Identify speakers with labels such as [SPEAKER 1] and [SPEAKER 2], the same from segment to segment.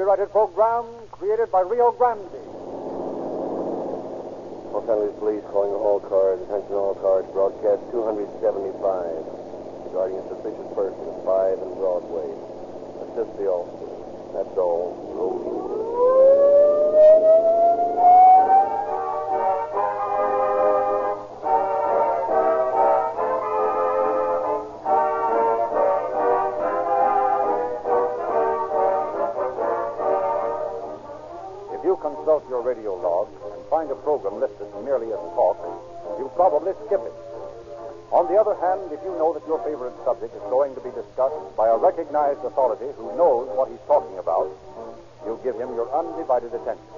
[SPEAKER 1] copyrighted program created by Rio Grande.
[SPEAKER 2] Los Angeles Police calling all cars. Attention all cars. Broadcast 275. Regarding a suspicious person at 5 and Broadway. Assist the officer. That's all.
[SPEAKER 1] If you consult your radio log and find a program listed merely as talk, you'll probably skip it. On the other hand, if you know that your favorite subject is going to be discussed by a recognized authority who knows what he's talking about, you'll give him your undivided attention.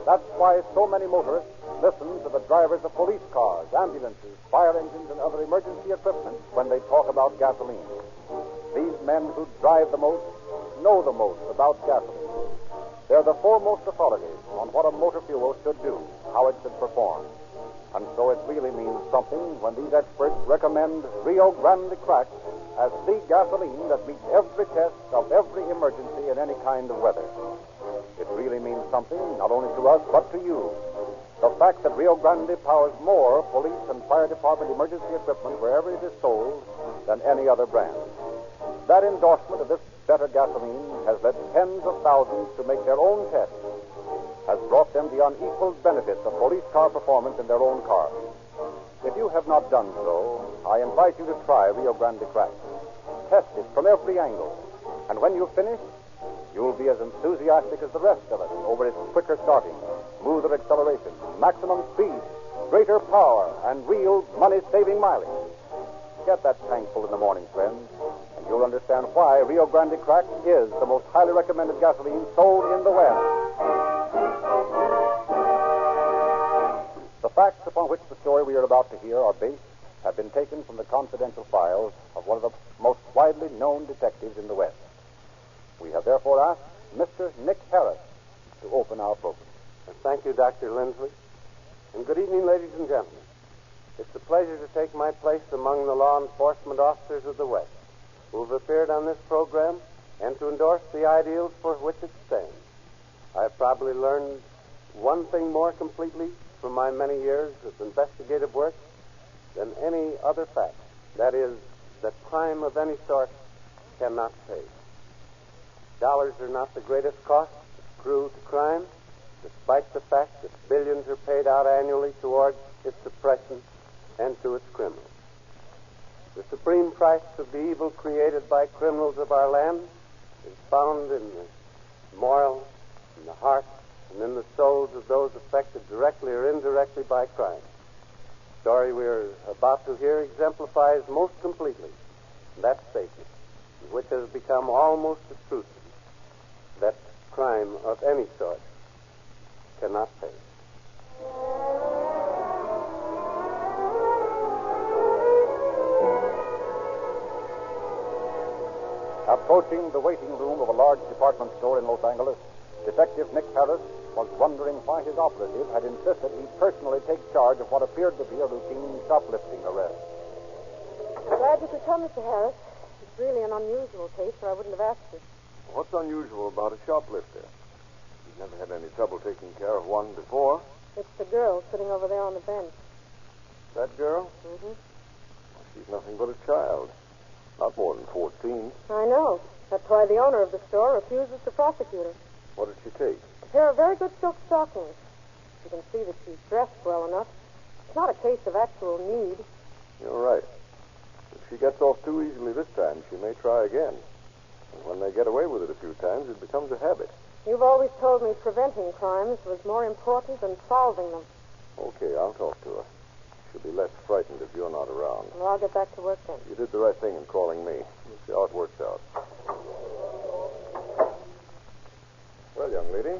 [SPEAKER 1] That's why so many motorists listen to the drivers of police cars, ambulances, fire engines, and other emergency equipment when they talk about gasoline. These men who drive the most know the most about gasoline. They're the foremost authorities on what a motor fuel should do, how it should perform. And so it really means something when these experts recommend Rio Grande Cracked as the gasoline that meets every test of every emergency in any kind of weather. It really means something not only to us but to you. The fact that Rio Grande powers more police and fire department emergency equipment wherever it is sold than any other brand. That endorsement of this better gasoline has led tens of thousands to make their own tests, has brought them the unequaled benefits of police car performance in their own cars. If you have not done so, I invite you to try Rio Grande Cracked. Test it from every angle. And when you've finished, you'll be as enthusiastic as the rest of us over its quicker starting, smoother acceleration, maximum speed, greater power, and real money-saving mileage. Get that tank full in the morning, friends, and you'll understand why Rio Grande Cracked is the most highly recommended gasoline sold in the West. The facts upon which the story we are about to hear are based have been taken from the confidential files of one of the most widely known detectives in the West. We have therefore asked Mr. Nick Harris to open our program.
[SPEAKER 2] Thank you, Dr. Lindsley. And good evening, ladies and gentlemen. It's a pleasure to take my place among the law enforcement officers of the West who have appeared on this program and to endorse the ideals for which it stands. I've probably learned one thing more completely from my many years of investigative work than any other fact. That is, that crime of any sort cannot pay. Dollars are not the greatest cost accrued to crime, despite the fact that billions are paid out annually towards its suppression and to its criminals. The supreme price of the evil created by criminals of our land is found in the moral, in the heart, and in the souls of those affected directly or indirectly by crime. The story we're about to hear exemplifies most completely that statement, which has become almost a truth, that crime of any sort cannot pay.
[SPEAKER 1] Approaching the waiting room of a large department store in Los Angeles, Detective Nick Harris was wondering why his operative had insisted he personally take charge of what appeared to be a routine shoplifting arrest.
[SPEAKER 3] Glad you could come, Mr. Harris. It's really an unusual case, or I wouldn't have asked you.
[SPEAKER 4] What's unusual about a shoplifter? You've never had any trouble taking care of one before.
[SPEAKER 3] It's the girl sitting over there on the bench.
[SPEAKER 4] That girl?
[SPEAKER 3] Mm-hmm.
[SPEAKER 4] She's nothing but a child. Not more than 14.
[SPEAKER 3] I know. That's why the owner of the store refuses to prosecute her.
[SPEAKER 4] What did she take?
[SPEAKER 3] A pair of very good silk stockings. You can see that she's dressed well enough. It's not a case of actual need.
[SPEAKER 4] You're right. If she gets off too easily this time, she may try again. And when they get away with it a few times, it becomes a habit.
[SPEAKER 3] You've always told me preventing crimes was more important than solving them.
[SPEAKER 4] Okay, I'll talk to her. She'll be less frightened if you're not around.
[SPEAKER 3] Well, I'll get back to work then.
[SPEAKER 4] You did the right thing in calling me. We'll see how it works out. Well, young lady,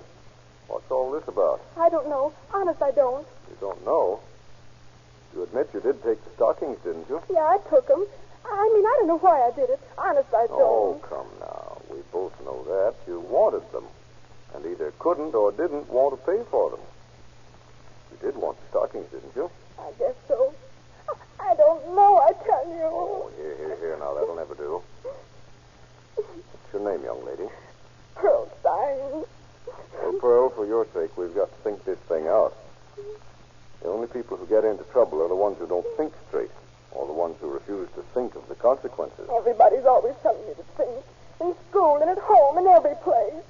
[SPEAKER 4] what's all this about?
[SPEAKER 3] I don't know. Honest, I don't.
[SPEAKER 4] You don't know? You admit you did take the stockings, didn't you?
[SPEAKER 3] Yeah, I took them. I don't know why I did it. Honest, I don't.
[SPEAKER 4] Oh, come now. We both know that. You wanted them. And either couldn't or didn't want to pay for them. You did want the stockings, didn't you?
[SPEAKER 3] I guess so. I don't know, I tell you.
[SPEAKER 4] Oh, here. Now, that'll never do. What's your name, young lady?
[SPEAKER 3] Pearl Stein.
[SPEAKER 4] Well, Pearl, for your sake, we've got to think this thing out. The only people who get into trouble are the ones who don't think straight, or the ones who refuse to think of the consequences.
[SPEAKER 3] Everybody's always telling me to think. In school and at home and every place.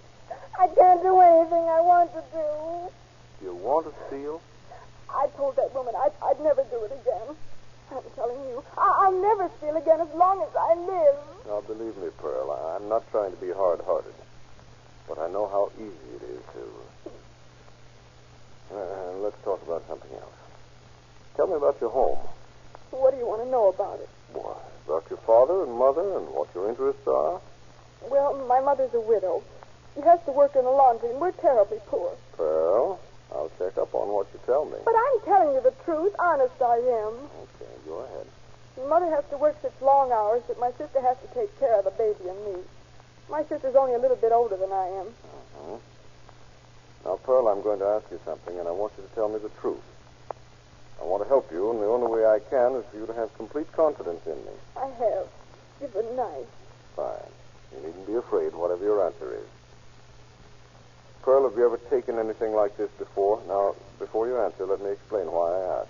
[SPEAKER 3] I can't do anything I want to do.
[SPEAKER 4] You want to steal?
[SPEAKER 3] I told that woman I'd never do it again. I'm telling you, I'll never steal again as long as I live.
[SPEAKER 4] Now, believe me, Pearl, I'm not trying to be hard-hearted. But I know how easy it is to... let's talk about something else. Tell me about your home.
[SPEAKER 3] What do you want to know about it?
[SPEAKER 4] Why, about your father and mother and what your interests are.
[SPEAKER 3] Well, my mother's a widow. She has to work in a laundry, and we're terribly poor.
[SPEAKER 4] Pearl, I'll check up on what you tell me.
[SPEAKER 3] But I'm telling you the truth. Honest, I am.
[SPEAKER 4] Okay, go ahead.
[SPEAKER 3] Mother has to work such long hours that my sister has to take care of the baby and me. My sister's only a little bit older than I am.
[SPEAKER 4] Uh-huh. Now, Pearl, I'm going to ask you something, and I want you to tell me the truth. I want to help you, and the only way I can is for you to have complete confidence in me.
[SPEAKER 3] I have. Give a knife.
[SPEAKER 4] Fine. You needn't be afraid, whatever your answer is. Pearl, have you ever taken anything like this before? Now, before you answer, let me explain why I ask.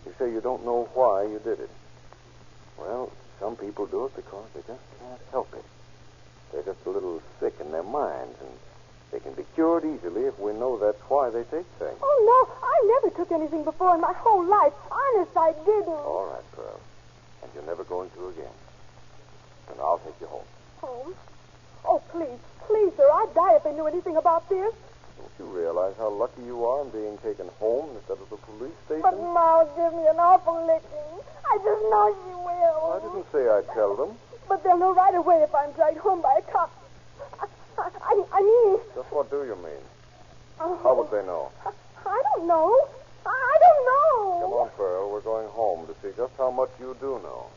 [SPEAKER 4] You say you don't know why you did it. Well, some people do it because they just can't help it. They're just a little sick in their minds, and they can be cured easily if we know that's why they take things.
[SPEAKER 3] Oh, no. I never took anything before in my whole life. Honest, I didn't.
[SPEAKER 4] All right, Pearl. And you're never going to again. And I'll take you home.
[SPEAKER 3] Home? Oh, please, please, sir. I'd die if they knew anything about this.
[SPEAKER 4] Don't you realize how lucky you are in being taken home instead of the police station?
[SPEAKER 3] But Ma'll give me an awful licking. I just know she will.
[SPEAKER 4] I didn't say I'd tell them.
[SPEAKER 3] But they'll know right away if I'm dragged home by a cop. I mean...
[SPEAKER 4] Just what do you mean?
[SPEAKER 3] Oh,
[SPEAKER 4] How would they know?
[SPEAKER 3] I don't know. I don't know.
[SPEAKER 4] Come on, Pearl. We're going home to see just how much you do know.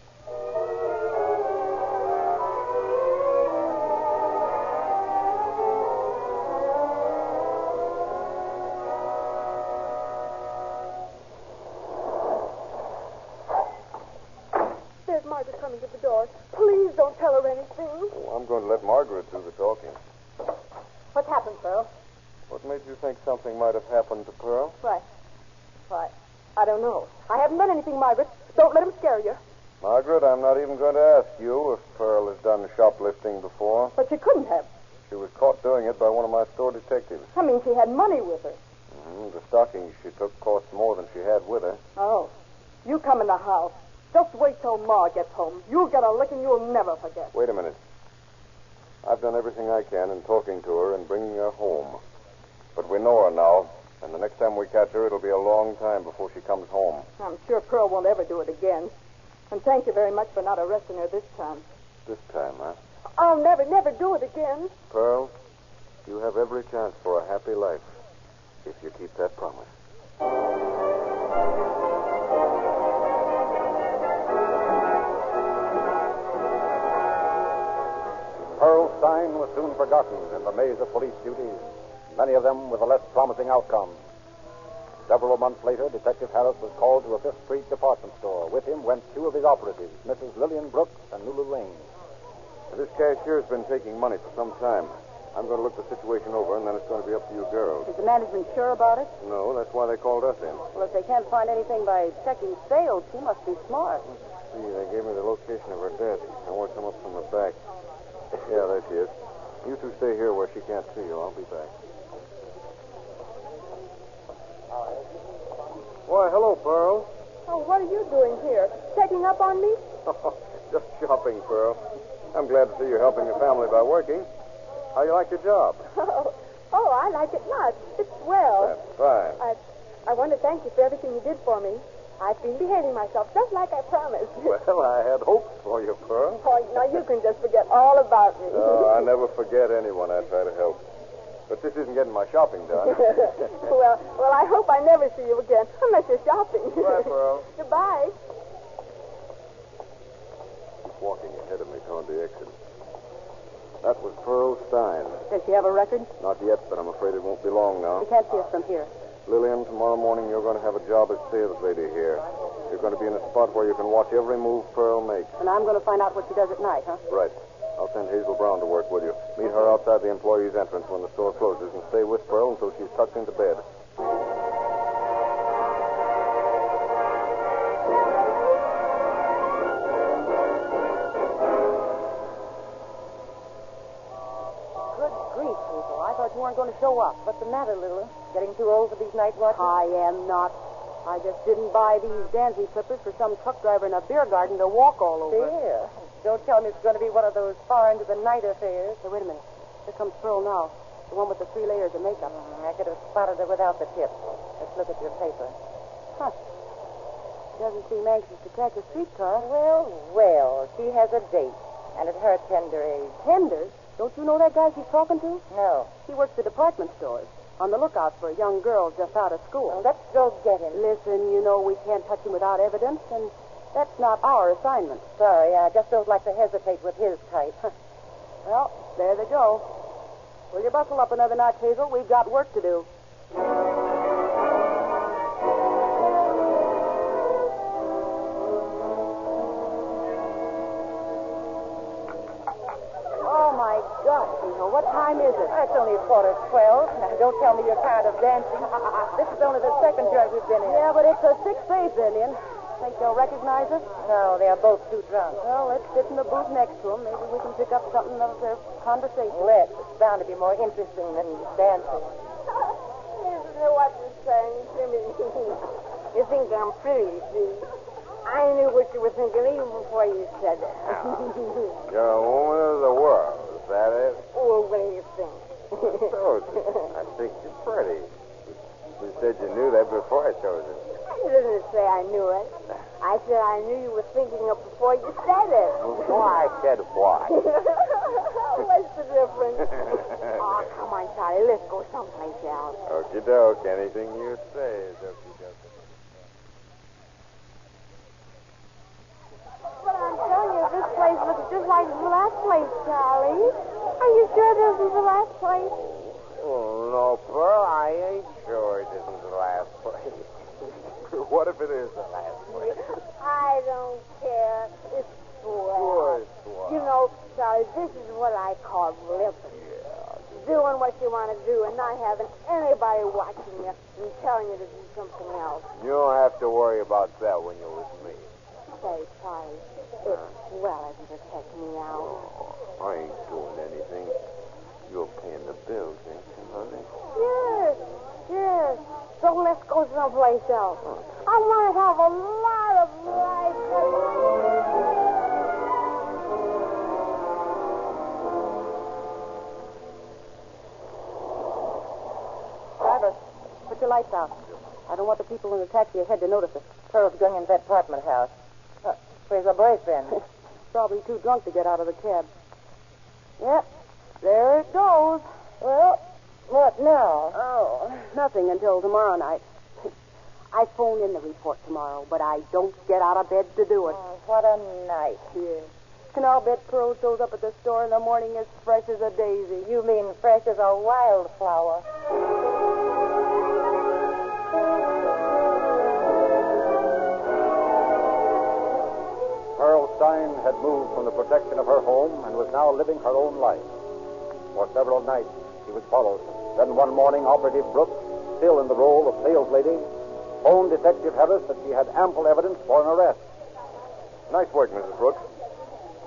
[SPEAKER 3] There's Margaret coming to the door. Please don't tell her anything.
[SPEAKER 4] Oh, I'm going to let Margaret do the talking.
[SPEAKER 3] What's happened, Pearl?
[SPEAKER 4] What made you think something might have happened to Pearl?
[SPEAKER 3] Why, I don't know. I haven't done anything, Margaret. Don't let him scare you.
[SPEAKER 4] Margaret, I'm not even going to ask you if Pearl has done shoplifting before.
[SPEAKER 3] But she couldn't have.
[SPEAKER 4] She was caught doing it by one of my store detectives.
[SPEAKER 3] I mean, she had money with her.
[SPEAKER 4] The stockings she took cost more than she had with her.
[SPEAKER 3] Oh. You come in the house. Just wait till Ma gets home. You'll get a licking you'll never forget.
[SPEAKER 4] Wait a minute. I've done everything I can in talking to her and bringing her home. But we know her now, and the next time we catch her, it'll be a long time before she comes home.
[SPEAKER 3] I'm sure Pearl won't ever do it again. And thank you very much for not arresting her this time.
[SPEAKER 4] This time, huh?
[SPEAKER 3] I'll never do it again.
[SPEAKER 4] Pearl, you have every chance for a happy life if you keep that promise.
[SPEAKER 1] Pearl Stein was soon forgotten in the maze of police duties, many of them with a less promising outcome. Several months later, Detective Harris was called to a Fifth Street department store. With him went two of his operatives, Mrs. Lillian Brooks and Lulu Lane.
[SPEAKER 4] This cashier's been taking money for some time. I'm going to look the situation over, and then it's going to be up to you girls.
[SPEAKER 3] Is the management sure about it?
[SPEAKER 4] No, that's why they called us in.
[SPEAKER 3] Well, if they can't find anything by checking sales, she must be smart.
[SPEAKER 4] See, they gave me the location of her desk. I want to come up from the back. Yeah, there she is. You two stay here where she can't see you. I'll be back. Why, hello, Pearl.
[SPEAKER 3] Oh, what are you doing here? Checking up on me?
[SPEAKER 4] Just shopping, Pearl. I'm glad to see you're helping your family by working. How you like your job?
[SPEAKER 3] Oh, I like it much. It's swell.
[SPEAKER 4] That's fine.
[SPEAKER 3] I want to thank you for everything you did for me. I've been behaving myself just like I promised.
[SPEAKER 4] Well, I had hopes for you, Pearl.
[SPEAKER 3] Oh, now you can just forget all about me.
[SPEAKER 4] Oh, I never forget anyone I try to help. But this isn't getting my shopping done.
[SPEAKER 3] well, I hope I never see you again, unless you're shopping.
[SPEAKER 4] Goodbye, Pearl.
[SPEAKER 3] Goodbye.
[SPEAKER 4] Keep walking ahead of me toward the exit. That was Pearl Stein.
[SPEAKER 3] Does she have a record?
[SPEAKER 4] Not yet, but I'm afraid it won't be long now.
[SPEAKER 3] You can't see us from here.
[SPEAKER 4] Lillian, tomorrow morning you're going to have a job as sales lady here. You're going to be in a spot where you can watch every move Pearl makes.
[SPEAKER 3] And I'm going to find out what she does at night, huh?
[SPEAKER 4] Right. I'll send Hazel Brown to work with you. Meet her outside the employee's entrance when the store closes and stay with Pearl until she's tucked into bed.
[SPEAKER 5] Good grief, Hazel. I thought you weren't going to show up. What's the matter, Lulu? Getting too old for these night watches?
[SPEAKER 6] I am not. I just didn't buy these dancing slippers for some truck driver in a beer garden to walk all over.
[SPEAKER 5] Beer? Don't tell me it's going to be one of those far into the night affairs.
[SPEAKER 6] Hey, wait a minute. Here comes Pearl now. The one with the 3 layers of makeup.
[SPEAKER 5] I could have spotted her without the tip. Let's look at your paper.
[SPEAKER 6] Huh. She doesn't seem anxious to catch a streetcar.
[SPEAKER 5] Well, she has a date. And at her tender age.
[SPEAKER 6] Tenders? Don't you know that guy she's talking to?
[SPEAKER 5] No.
[SPEAKER 6] He works the department stores. On the lookout for a young girl just out of school.
[SPEAKER 5] Well, let's go get him.
[SPEAKER 6] Listen, you know we can't touch him without evidence, and that's not our assignment.
[SPEAKER 5] Sorry, I just don't like to hesitate with his type.
[SPEAKER 6] Well, there they go. Will you bustle up another notch, Hazel? We've got work to do. Oh, my gosh, Hazel, what time is it?
[SPEAKER 5] It's only 11:45. Now, don't tell me you're tired of dancing. This is only the second joint we've been in.
[SPEAKER 6] Yeah, but it's a 6th Indian. Think they'll recognize us?
[SPEAKER 5] No, they are both too drunk.
[SPEAKER 6] Well, let's sit in the booth next to them. Maybe we can pick up something of their conversation.
[SPEAKER 5] Let's. It's bound to be more interesting than dancing.
[SPEAKER 3] Listen to what you're saying to me. You think I'm pretty, see? I knew what you were thinking even before you said it.
[SPEAKER 2] You're a woman of the world, is that it?
[SPEAKER 3] Well, what do you think?
[SPEAKER 2] I think you're pretty. You said you knew that before I chose it.
[SPEAKER 3] I didn't say I knew it. I said I knew you were thinking of before you said it.
[SPEAKER 2] Why, I said why.
[SPEAKER 3] What's the difference?
[SPEAKER 6] Oh, come on, Charlie. Let's go someplace else.
[SPEAKER 2] Okie doke. Anything you say is okie doke.
[SPEAKER 3] But I'm telling you, this place looks just like the last place, Charlie. Are you sure this is the last place?
[SPEAKER 2] Oh, no, Pearl, I ain't sure it isn't the last place. What if it is the last place?
[SPEAKER 3] I don't care. It's swell. You know, Charlie, this is what I call living. Doing what you want to do and not having anybody watching you and telling you to do something else.
[SPEAKER 2] You don't have to worry about that when you're with me.
[SPEAKER 3] Say, Charlie, it's swell of you to take me out.
[SPEAKER 2] Oh, I ain't doing anything. You're paying the bills, ain't you, honey?
[SPEAKER 3] Yes. So let's go someplace else. I want to have a lot of life.
[SPEAKER 6] Driver, put your lights out. I don't want the people in the taxi ahead to notice us.
[SPEAKER 5] Pearl's going into that apartment house. Where's her boyfriend?
[SPEAKER 6] Probably too drunk to get out of the cab. Yep, there it goes.
[SPEAKER 5] Well, what now?
[SPEAKER 6] Oh, nothing until tomorrow night. I phone in the report tomorrow, but I don't get out of bed to do it.
[SPEAKER 5] Oh, what a night.
[SPEAKER 6] Yeah. And I'll bet Pearl shows up at the store in the morning as fresh as a daisy.
[SPEAKER 5] You mean fresh as a wildflower.
[SPEAKER 1] Pearl Stein had moved from the protection of her home and was now living her own life. For several nights, she was followed. Then one morning, Operative Brooks, still in the role of saleslady, phoned Detective Harris that she had ample evidence for an arrest.
[SPEAKER 4] Nice work, Mrs. Brooks.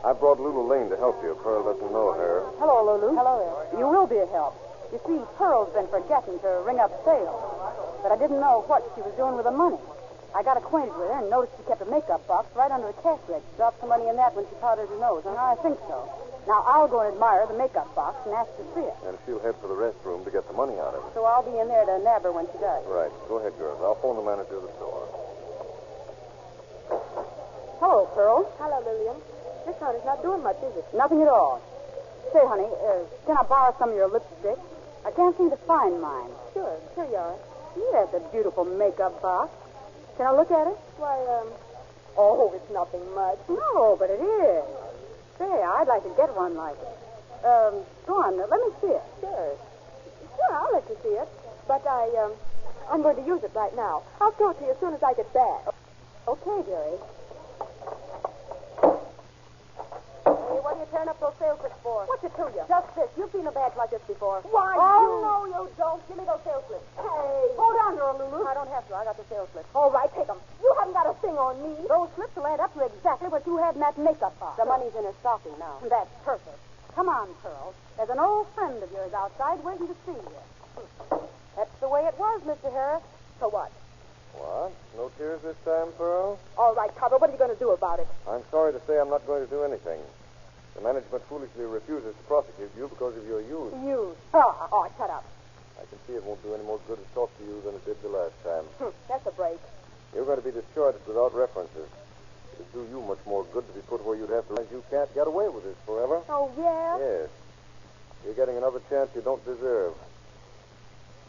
[SPEAKER 4] I brought Lulu Lane to help you. Pearl doesn't know her.
[SPEAKER 6] Hello, Lulu.
[SPEAKER 5] Hello there.
[SPEAKER 6] You will be a help. You see, Pearl's been forgetting to ring up sales. But I didn't know what she was doing with the money. I got acquainted with her and noticed she kept a makeup box right under the cash register. Dropped some money in that when she powdered her nose. And I think so. Now, I'll go and admire the makeup box and ask to see it.
[SPEAKER 4] And she'll head for the restroom to get the money out of it.
[SPEAKER 6] So I'll be in there to nab her when she does.
[SPEAKER 4] Right. Go ahead, girls. I'll phone the manager of the store.
[SPEAKER 6] Hello, Pearl.
[SPEAKER 3] Hello, Lillian. This honey's not doing much, is it?
[SPEAKER 6] Nothing at all. Say, honey, can I borrow some of your lipstick? I can't seem to find mine.
[SPEAKER 3] Sure you are.
[SPEAKER 6] Yes, a beautiful makeup box. Can I look at it?
[SPEAKER 3] Why, oh, it's nothing much.
[SPEAKER 6] No, but it is. Say, I'd like to get one like it. Go on, let me see it.
[SPEAKER 3] Sure, I'll let you see it. But I'm going to use it right now. I'll show it to you as soon as I get back.
[SPEAKER 6] Okay, dearie.
[SPEAKER 3] Hey, what do
[SPEAKER 5] you tearing up those sales slips for?
[SPEAKER 6] What's it to you?
[SPEAKER 5] Just this. You've seen a badge like this before.
[SPEAKER 6] Why,
[SPEAKER 5] no, you don't. Give me those sales slips.
[SPEAKER 3] Hey.
[SPEAKER 6] Hold on to her, Lulu.
[SPEAKER 5] I don't have to. I got the sales slips.
[SPEAKER 3] All right, take them. You haven't got a thing on me.
[SPEAKER 6] Those slips will add up to exactly what you had in that makeup box.
[SPEAKER 5] The money's in her stocking now.
[SPEAKER 6] That's perfect. Come on, Pearl. There's an old friend of yours outside waiting to see you.
[SPEAKER 5] That's the way it was, Mr. Harris.
[SPEAKER 3] So what?
[SPEAKER 4] What? No tears this time, Pearl?
[SPEAKER 3] All right, Copper, what are you going to do about it?
[SPEAKER 4] I'm sorry to say I'm not going to do anything. The management foolishly refuses to prosecute you because of your youth.
[SPEAKER 3] You. Oh, shut up.
[SPEAKER 4] I can see it won't do any more good to talk to you than it did the last time.
[SPEAKER 3] That's a break.
[SPEAKER 4] You're going to be discharged without references. It'd do you much more good to be put where you'd have to realize you can't get away with this forever.
[SPEAKER 3] Oh, yeah?
[SPEAKER 4] Yes. You're getting another chance you don't deserve.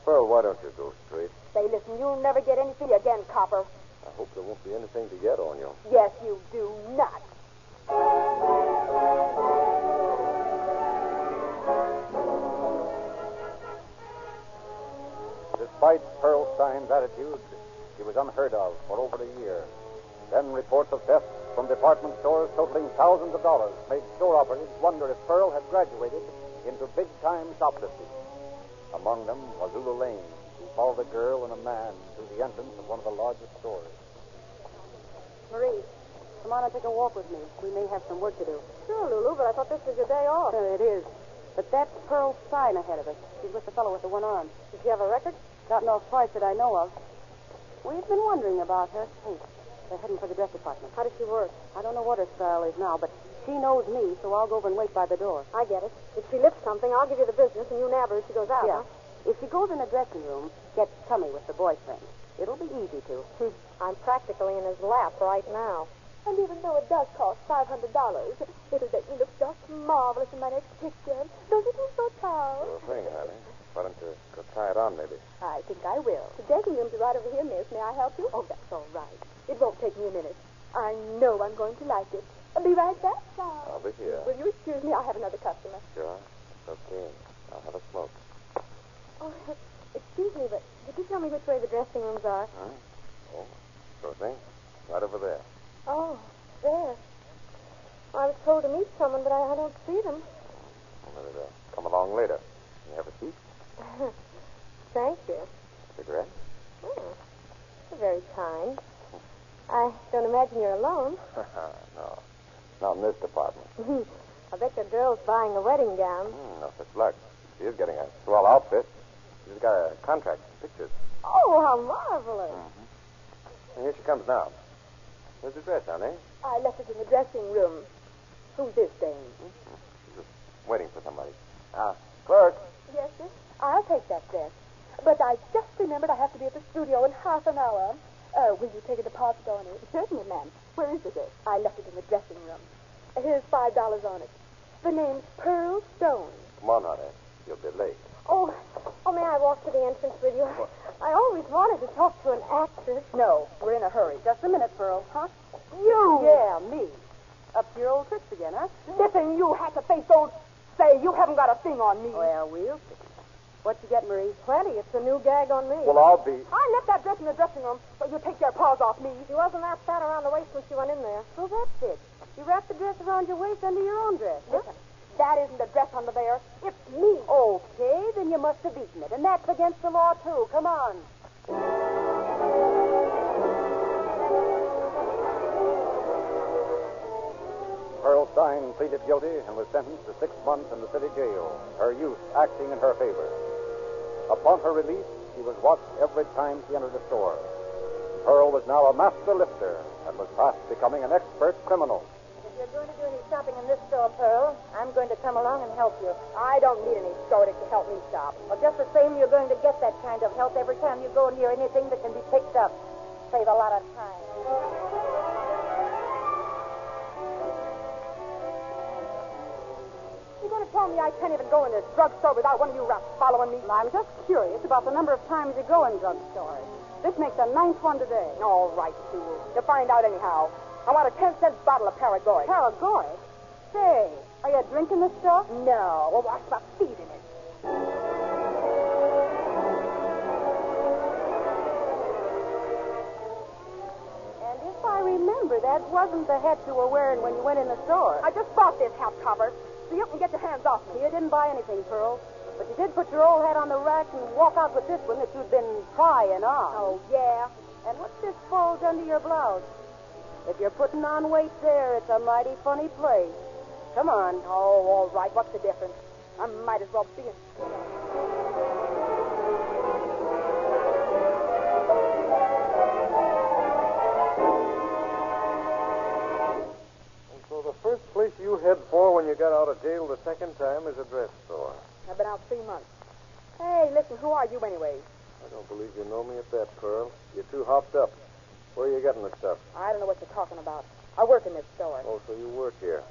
[SPEAKER 4] Pearl, why don't you go straight?
[SPEAKER 3] Say, listen, you'll never get anything again, Copper.
[SPEAKER 4] I hope there won't be anything to get on you.
[SPEAKER 3] Yes, you do not. Despite Pearl Stein's attitude, he was unheard of for over a year. Then reports of thefts from department stores totaling thousands of dollars made store operatives wonder if Pearl had graduated into big-time shoplifting. Among them was Ula Lane, who followed a girl and a man to the entrance of one of the largest stores.
[SPEAKER 5] Marie, come on and take a walk with me. We may have some work to do.
[SPEAKER 3] Sure, Lulu, but I thought this was your day off.
[SPEAKER 5] It is. But that's Pearl Stein ahead of us. She's with the fellow with the one arm.
[SPEAKER 3] Does she have a record?
[SPEAKER 5] Not no price that I know of. We've been wondering about her. Hey, they're heading for the dress department.
[SPEAKER 3] How does she work?
[SPEAKER 5] I don't know what her style is now, but she knows me, so I'll go over and wait by the door.
[SPEAKER 3] I get it. If she lifts something, I'll give you the business, and you nab her as she goes out.
[SPEAKER 5] Yeah.
[SPEAKER 3] Huh?
[SPEAKER 5] If she goes in the dressing room, gets chummy with the boyfriend, it'll be easy to.
[SPEAKER 3] I'm practically in his lap right now. And even though it does cost $500, it'll make me look just marvelous in my next picture. Don't you think so, Charles?
[SPEAKER 4] Sure thing, honey. Why don't you go try it on, maybe?
[SPEAKER 3] I think I will. The dressing room's right over here, miss. May I help you? Oh, that's all right. It won't take me a minute. I know I'm going to like it. I'll be right back, Charles.
[SPEAKER 4] I'll be here.
[SPEAKER 3] Will you excuse me? I'll have another customer.
[SPEAKER 4] Sure. Okay. I'll have a smoke.
[SPEAKER 3] Oh, excuse me, but could you tell me which way the dressing rooms are?
[SPEAKER 4] Huh? Oh, sure thing. Right over there.
[SPEAKER 3] Oh, there. I was told to meet someone, but I don't see them.
[SPEAKER 4] Well, they'll come along later. You have a seat?
[SPEAKER 3] Thank you.
[SPEAKER 4] Cigarette?
[SPEAKER 3] Oh, you're very kind. I don't imagine you're alone.
[SPEAKER 4] No. Not in this department.
[SPEAKER 3] I bet your girl's buying a wedding gown.
[SPEAKER 4] No such luck. She is getting a swell outfit. She's got a contract for pictures.
[SPEAKER 3] Oh, how marvelous.
[SPEAKER 4] And here she comes now. Where's the dress, honey?
[SPEAKER 3] I left it in the dressing room. Who's this dame?
[SPEAKER 4] She's just waiting for somebody. Clerk.
[SPEAKER 3] Yes, sir. I'll take that dress. But I just remembered I have to be at the studio in half an hour. Will you take a deposit on it? Certainly, ma'am. Where is the dress? I left it in the dressing room. Here's $5 on it. The name's Pearl Stone.
[SPEAKER 4] Come on, honey. You'll be late.
[SPEAKER 3] Oh, may I walk to the entrance with you? I always wanted to talk to an actress.
[SPEAKER 6] No, we're in a hurry. Just a minute, Pearl. Huh?
[SPEAKER 3] You!
[SPEAKER 6] Yeah, me. Up to your old tricks again, huh?
[SPEAKER 3] Listen, you hat-to-face old... Say, you haven't got a thing on me.
[SPEAKER 6] Well, we'll see. What you get, Marie?
[SPEAKER 3] Plenty. It's a new gag on me.
[SPEAKER 4] Well, I'll be...
[SPEAKER 3] I left that dress in the dressing room, so you take your paws off me. She wasn't that fat around the waist when she went in there.
[SPEAKER 6] Well, that's it. You wrapped the dress around your waist under your own dress.
[SPEAKER 3] Listen, that isn't the dress under there. It's me.
[SPEAKER 6] Okay, then you must have eaten it. And that's against the law, too. Come on.
[SPEAKER 1] Pearl Stein pleaded guilty and was sentenced to 6 months in the city jail, her youth acting in her favor. Upon her release, she was watched every time she entered a store. Pearl was now a master lifter and was fast becoming an expert criminal.
[SPEAKER 5] If you're going to do any shopping in this store, Pearl, I'm going to come along and help you.
[SPEAKER 3] I don't need any store to help me shop.
[SPEAKER 5] Well, just the same, you're going to get that kind of help every time you go near anything that can be picked up. Save a lot of time.
[SPEAKER 3] You're going to tell me I can't even go in this drugstore without one of you rats following me?
[SPEAKER 6] I'm just curious about the number of times you go in drugstores. This makes the 9th one today.
[SPEAKER 3] All right, Sue. You find out anyhow. I want a 10-cent bottle of Paragoy.
[SPEAKER 6] Paragoy? Say, are you drinking this stuff?
[SPEAKER 3] No. Well, wash my feet in it.
[SPEAKER 6] And if I remember,
[SPEAKER 5] That wasn't the hat you were wearing when you went in the store.
[SPEAKER 6] I just bought this hat cover, so you can get your hands off me.
[SPEAKER 5] You didn't buy anything, Pearl. But you did put your old hat on the rack and walk out with this one that you'd been trying on.
[SPEAKER 6] Oh, yeah?
[SPEAKER 5] And what's this bulge under your blouse? If you're putting on weight there, it's a mighty funny place. Come on.
[SPEAKER 6] Oh, all right. What's the difference? I might as well be in...
[SPEAKER 4] So the first place you head for when you get out of jail the second time is a dress store.
[SPEAKER 6] I've been out 3 months. Hey, listen, who are you anyway?
[SPEAKER 4] I don't believe you know me at that, Pearl. You're too hopped up. Where are you getting the stuff?
[SPEAKER 6] I don't know what you're talking about. I work in this store.
[SPEAKER 4] Oh, so you work here.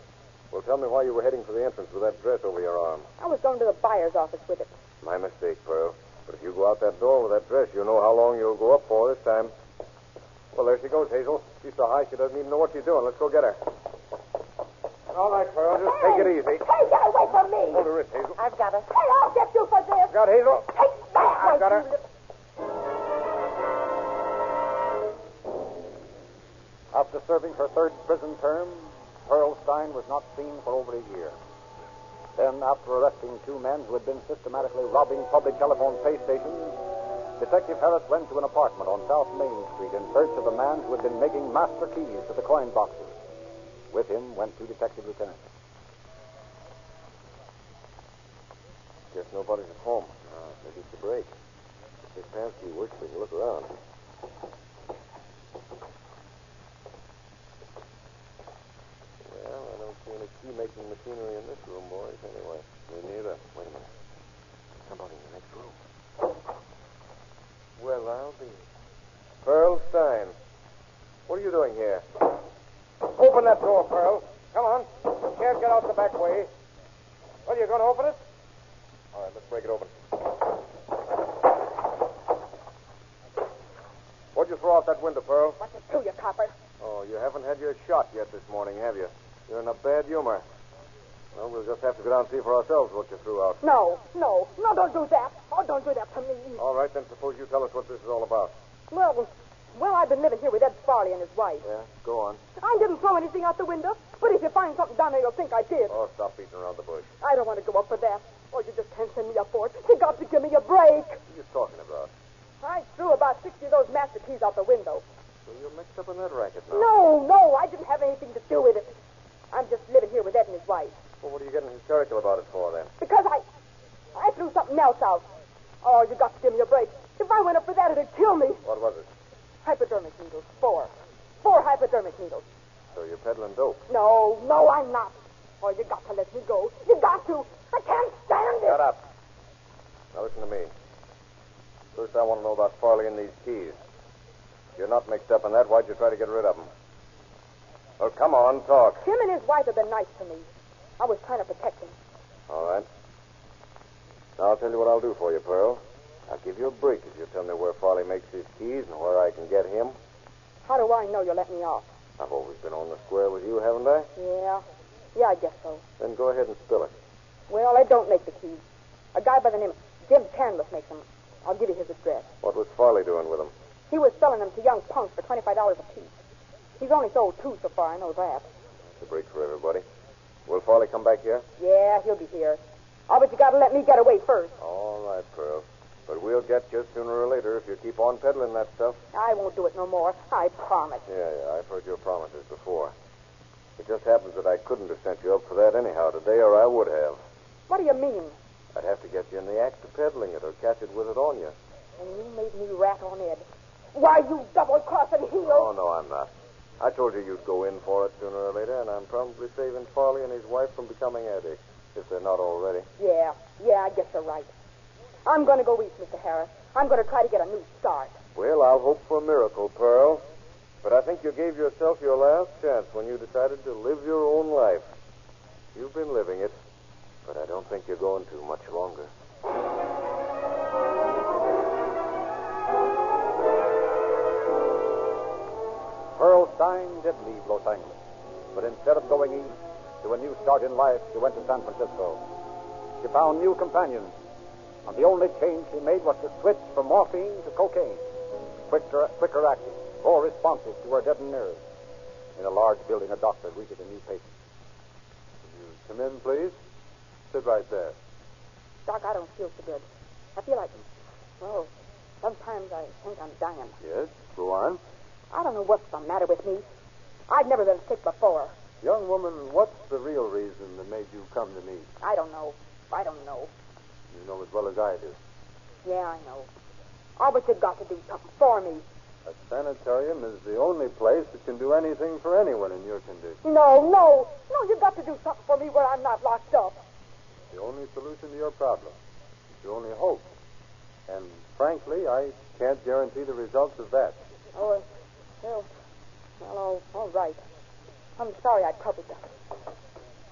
[SPEAKER 4] Well, tell me why you were heading for the entrance with that dress over your arm.
[SPEAKER 6] I was going to the buyer's office with it.
[SPEAKER 4] My mistake, Pearl. But if you go out that door with that dress, you know how long you'll go up for this time. Well, there she goes, Hazel. She's so high she doesn't even know what she's doing. Let's go get her. All right, Pearl. Just take it easy.
[SPEAKER 3] Hey, get away from me!
[SPEAKER 4] Hold her wrist, Hazel.
[SPEAKER 5] I've got it.
[SPEAKER 3] Hey, I'll get you for this!
[SPEAKER 4] Got Hazel?
[SPEAKER 3] Take that!
[SPEAKER 4] I've got her.
[SPEAKER 1] After serving her third prison term, Pearl Stein was not seen for over a year. Then, after arresting 2 men who had been systematically robbing public telephone pay stations, Detective Harris went to an apartment on South Main Street in search of the man who had been making master keys to the coin boxes. With him went 2 detective lieutenants.
[SPEAKER 4] Guess nobody's at home. Maybe it's a break. If this pass key works, we can look around. Well, I don't see any key-making machinery in this room, boys, anyway. Me neither. Wait a minute. Somebody in the next room. Well, I'll be. Pearl Stein. What are you doing here? Open that door, Pearl. Come on. You can't get out the back way. Well, you're going to open it? All right, let's break it open. What'd you throw out that window, Pearl?
[SPEAKER 6] What's it to you, copper?
[SPEAKER 4] Oh, you haven't had your shot yet this morning, have you? You're in a bad humor. Well, we'll just have to go down and see for ourselves what you threw out.
[SPEAKER 6] No, don't do that. Oh, don't do that to me.
[SPEAKER 4] All right, then suppose you tell us what this is all about.
[SPEAKER 6] Well, I've been living here with Ed Farley and his wife.
[SPEAKER 4] Yeah, go on.
[SPEAKER 6] I didn't throw anything out the window, but if you find something down there, you'll think I did.
[SPEAKER 4] Oh, stop beating around the bush.
[SPEAKER 6] I don't want to go up for that. Oh, you just can't send me up for it. You got to give me a break.
[SPEAKER 4] What are you talking about?
[SPEAKER 6] I threw about 60 of those master keys out the window.
[SPEAKER 4] So you're mixed up in that racket now.
[SPEAKER 6] No, I didn't have anything to do with it. I'm just living here with Ed and his wife.
[SPEAKER 4] Well, what are you getting hysterical about it for, then?
[SPEAKER 6] Because I threw something else out. Oh, you got to give me a break. If I went up for that, it'd kill me.
[SPEAKER 4] What was it?
[SPEAKER 6] Hypodermic needles. 4 hypodermic needles.
[SPEAKER 4] So you're peddling dope.
[SPEAKER 6] No, I'm not. Oh, you got to let me go. You got to. I can't stand it.
[SPEAKER 4] Shut up. Now listen to me. First, I want to know about Farley and these keys. If you're not mixed up in that, why'd you try to get rid of them? Well, come on, talk.
[SPEAKER 6] Him and his wife have been nice to me. I was trying to protect him.
[SPEAKER 4] All right. Now, I'll tell you what I'll do for you, Pearl. I'll give you a break if you tell me where Farley makes his keys and where I can get him.
[SPEAKER 6] How do I know you'll let me off?
[SPEAKER 4] I've always been on the square with you, haven't I?
[SPEAKER 6] Yeah, I guess so.
[SPEAKER 4] Then go ahead and spill it.
[SPEAKER 6] Well, they don't make the keys. A guy by the name of Jim Candless makes them. I'll give you his address.
[SPEAKER 4] What was Farley doing with them?
[SPEAKER 6] He was selling them to young punks for $25 a piece. He's only sold 2 so far, I know that.
[SPEAKER 4] It's a break for everybody. Will Farley come back here?
[SPEAKER 6] Yeah, he'll be here. Oh, but you gotta let me get away first.
[SPEAKER 4] All right, Pearl. But we'll get you sooner or later if you keep on peddling that stuff.
[SPEAKER 6] I won't do it no more. I promise.
[SPEAKER 4] Yeah, I've heard your promises before. It just happens that I couldn't have sent you up for that anyhow today, or I would have.
[SPEAKER 6] What do you mean?
[SPEAKER 4] I'd have to get you in the act of peddling it or catch it with it on you.
[SPEAKER 6] And you made me rat on Ed. Why, you double-crossing heel?
[SPEAKER 4] Oh, no, I'm not. I told you you'd go in for it sooner or later, and I'm probably saving Farley and his wife from becoming addicts, if they're not already.
[SPEAKER 6] Yeah, I guess you're right. I'm going to go east, Mr. Harris. I'm going to try to get a new start.
[SPEAKER 4] Well, I'll hope for a miracle, Pearl. But I think you gave yourself your last chance when you decided to live your own life. You've been living it, but I don't think you're going to much longer.
[SPEAKER 1] Pearl Stein did leave Los Angeles, but instead of going east to a new start in life, she went to San Francisco. She found new companions, and the only change she made was to switch from morphine to cocaine. Quicker acting, more responsive to her deadened nerves. In a large building, a doctor greeted a new patient.
[SPEAKER 2] Will you come in, please? Sit right there.
[SPEAKER 6] Doc, I don't feel so good. I feel like, well, sometimes I think I'm dying.
[SPEAKER 2] Yes, go on.
[SPEAKER 6] I don't know what's the matter with me. I've never been sick before.
[SPEAKER 2] Young woman, what's the real reason that made you come to me?
[SPEAKER 6] I don't know.
[SPEAKER 2] You know as well as I do.
[SPEAKER 6] Yeah, I know. Oh, but you've got to do something for me.
[SPEAKER 2] A sanitarium is the only place that can do anything for anyone in your condition.
[SPEAKER 6] No, you've got to do something for me where I'm not locked up.
[SPEAKER 2] The only solution to your problem. It's your only hope. And frankly, I can't guarantee the results of that.
[SPEAKER 6] Oh, well, all right. I'm sorry I troubled you.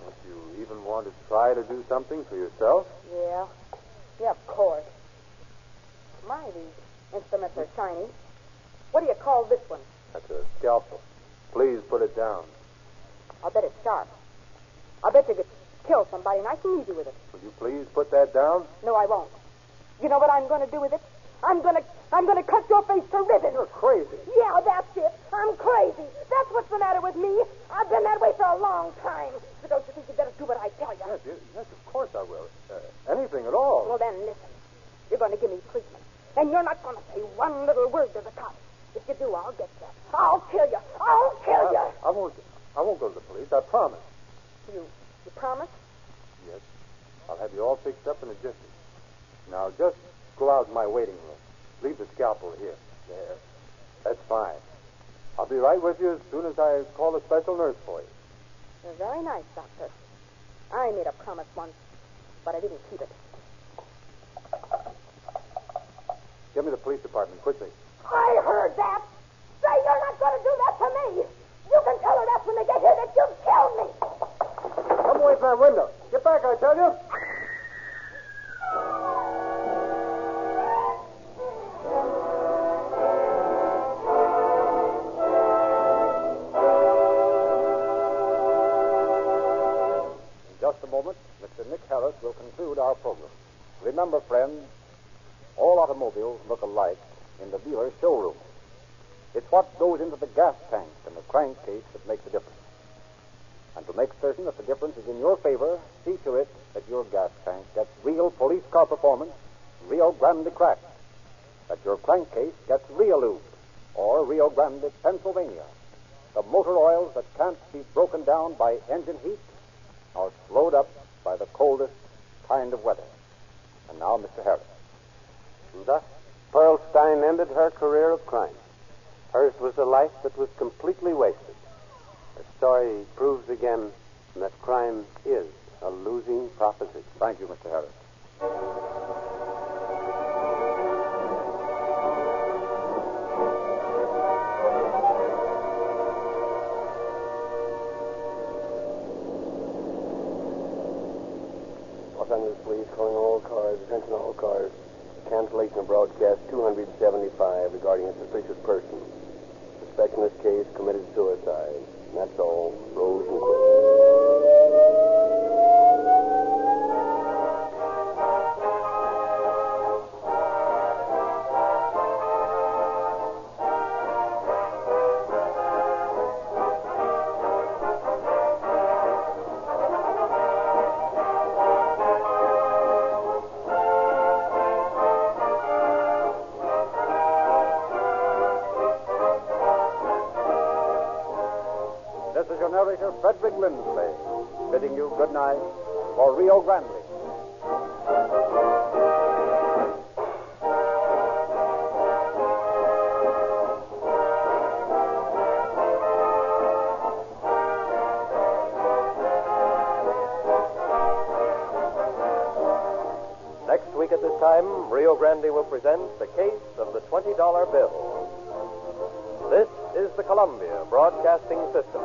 [SPEAKER 2] Don't you even want to try to do something for yourself?
[SPEAKER 6] Yeah, of course. My, these instruments are shiny. What do you call this one?
[SPEAKER 2] That's a scalpel. Please put it down.
[SPEAKER 6] I'll bet it's sharp. I'll bet you could kill somebody nice and easy with it.
[SPEAKER 2] Will you please put that down?
[SPEAKER 6] No, I won't. You know what I'm going to do with it? I'm going to cut your face to ribbons.
[SPEAKER 2] You're crazy.
[SPEAKER 3] Yeah, that's it. I'm crazy. That's what's the matter with me. I've been that way for a long time. So don't you think you better do what I tell you?
[SPEAKER 2] Yes, of course I will. Anything at all.
[SPEAKER 3] Well, then, listen. You're going to give me treatment. And you're not going to say one little word to the cops. If you do, I'll get you. I'll kill you. I'll kill you.
[SPEAKER 2] I won't go to the police. I promise.
[SPEAKER 6] You promise?
[SPEAKER 2] Yes. I'll have you all fixed up in a jiffy. Now, just go out in my waiting room. Leave the scalpel here. There. That's fine. I'll be right with you as soon as I call a special nurse for you.
[SPEAKER 6] You're very nice, Doctor. I made a promise once, but I didn't keep it.
[SPEAKER 2] Get me the police department, quickly.
[SPEAKER 3] I heard that. Say you're not going to do that to me. You can tell the rest when they get here that you've killed me.
[SPEAKER 2] Come away from that window. Get back, I tell you.
[SPEAKER 1] In just a moment, Mr. Nick Harris will conclude our program. Remember, friends, all automobiles look alike in the dealer's showroom. It's what goes into the gas tank and the crankcase that makes the difference. And to make certain that the difference is in your favor, see to it that your gas tank gets real police car performance, Rio Grande cracked. That your crankcase gets Rio Lube or Rio Grande, Pennsylvania. The motor oils that can't be broken down by engine heat are slowed up by the coldest kind of weather. And now, Mr. Harris.
[SPEAKER 2] And thus, Pearl Stein ended her career of crime. Hers was a life that was completely wasted. Her story proves again that crime is a losing proposition.
[SPEAKER 1] Thank you, Mr. Harris.
[SPEAKER 7] Los Angeles Police calling all cars. Attention all cars. Cancellation of broadcast 275 regarding a suspicious person. Suspect in this case committed suicide. And that's all. Rosenquist.
[SPEAKER 1] This is your narrator, Frederick Lindsley, bidding you good night for Rio Grande.
[SPEAKER 8] Next week at this time, Rio Grande will present The Case of the $20 Bill. This is the Columbia Broadcasting System.